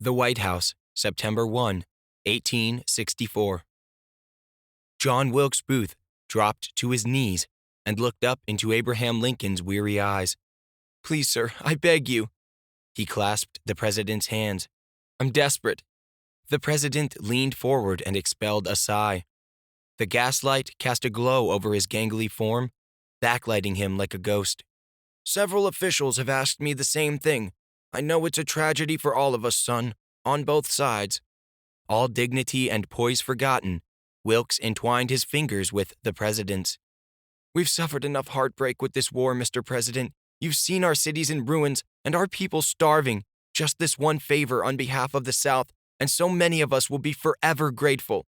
The White House, September 1, 1864. John Wilkes Booth dropped to his knees and looked up into Abraham Lincoln's weary eyes. "Please, sir, I beg you." He clasped the president's hands. "I'm desperate." The president leaned forward and expelled a sigh. The gaslight cast a glow over his gangly form, backlighting him like a ghost. "Several officials have asked me the same thing. I know it's a tragedy for all of us, son, on both sides." All dignity and poise forgotten, Wilkes entwined his fingers with the president's. "We've suffered enough heartbreak with this war, Mr. President. You've seen our cities in ruins and our people starving. Just this one favor on behalf of the South, and so many of us will be forever grateful."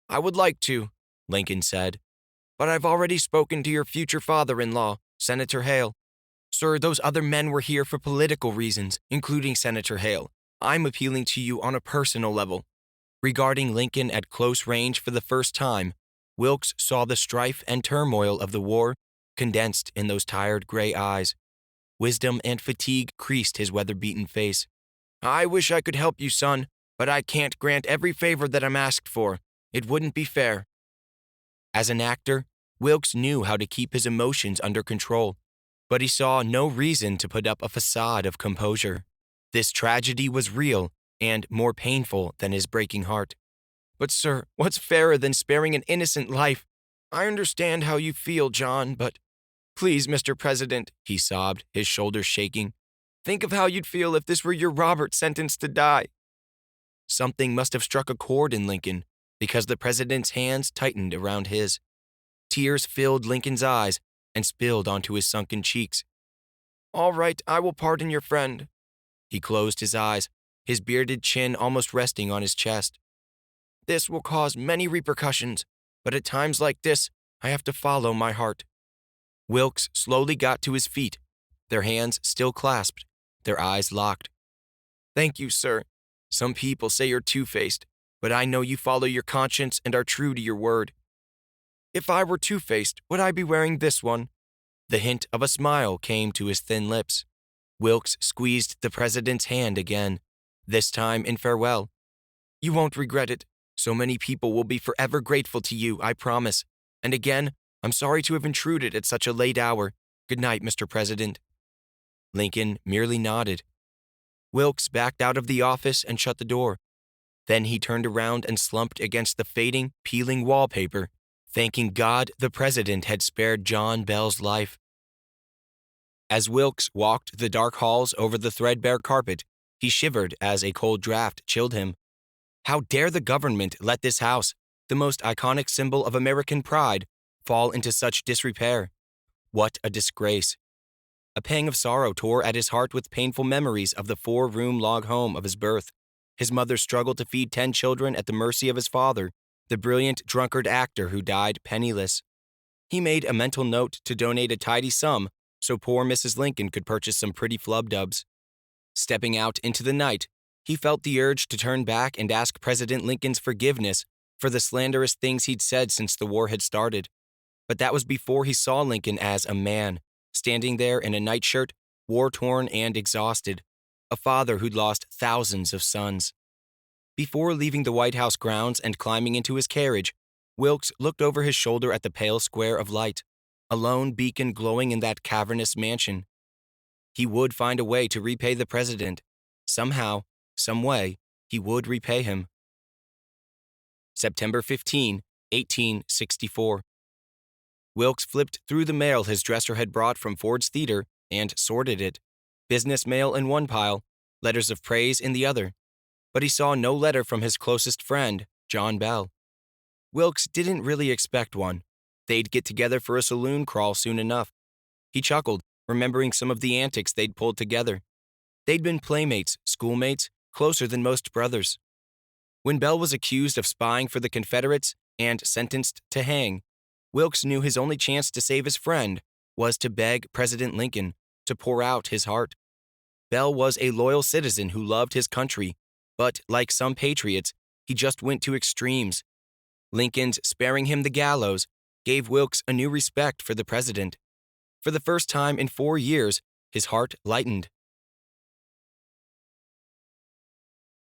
"I would like to," Lincoln said, "but I've already spoken to your future father-in-law, Senator Hale. Sir, those other men were here for political reasons, including Senator Hale. I'm appealing to you on a personal level." Regarding Lincoln at close range for the first time, Wilkes saw the strife and turmoil of the war condensed in those tired gray eyes. Wisdom and fatigue creased his weather-beaten face. "I wish I could help you, son, but I can't grant every favor that I'm asked for. It wouldn't be fair." As an actor, Wilkes knew how to keep his emotions under control, but he saw no reason to put up a facade of composure. This tragedy was real and more painful than his breaking heart. "But sir, what's fairer than sparing an innocent life? I understand how you feel, John, but please, Mr. President," he sobbed, his shoulders shaking. "Think of how you'd feel if this were your Robert sentenced to die." Something must have struck a chord in Lincoln, because the president's hands tightened around his. Tears filled Lincoln's eyes and spilled onto his sunken cheeks. "All right, I will pardon your friend." He closed his eyes, his bearded chin almost resting on his chest. "This will cause many repercussions, but at times like this, I have to follow my heart." Wilkes slowly got to his feet, their hands still clasped, their eyes locked. "Thank you, sir. Some people say you're two-faced, but I know you follow your conscience and are true to your word." "If I were two-faced, would I be wearing this one?" The hint of a smile came to his thin lips. Wilkes squeezed the president's hand again, this time in farewell. "You won't regret it. So many people will be forever grateful to you, I promise. And again, I'm sorry to have intruded at such a late hour. Good night, Mr. President." Lincoln merely nodded. Wilkes backed out of the office and shut the door. Then he turned around and slumped against the fading, peeling wallpaper, thanking God the president had spared John Bell's life. As Wilkes walked the dark halls over the threadbare carpet, he shivered as a cold draft chilled him. How dare the government let this house, the most iconic symbol of American pride, fall into such disrepair? What a disgrace. A pang of sorrow tore at his heart with painful memories of the 4-room log home of his birth, his mother's struggle to feed 10 children at the mercy of his father, the brilliant drunkard actor who died penniless. He made a mental note to donate a tidy sum so poor Mrs. Lincoln could purchase some pretty flub-dubs. Stepping out into the night, he felt the urge to turn back and ask President Lincoln's forgiveness for the slanderous things he'd said since the war had started. But that was before he saw Lincoln as a man, standing there in a nightshirt, war-torn and exhausted, a father who'd lost thousands of sons. Before leaving the White House grounds and climbing into his carriage, Wilkes looked over his shoulder at the pale square of light, a lone beacon glowing in that cavernous mansion. He would find a way to repay the president. Somehow, some way, he would repay him. September 15, 1864. Wilkes flipped through the mail his dresser had brought from Ford's Theater and sorted it. Business mail in one pile, letters of praise in the other. But he saw no letter from his closest friend, John Bell. Wilkes didn't really expect one. They'd get together for a saloon crawl soon enough. He chuckled, remembering some of the antics they'd pulled together. They'd been playmates, schoolmates, closer than most brothers. When Bell was accused of spying for the Confederates and sentenced to hang, Wilkes knew his only chance to save his friend was to beg President Lincoln to pour out his heart. Bell was a loyal citizen who loved his country, but like some patriots, he just went to extremes. Lincoln's sparing him the gallows gave Wilkes a new respect for the president. For the first time in 4 years, his heart lightened.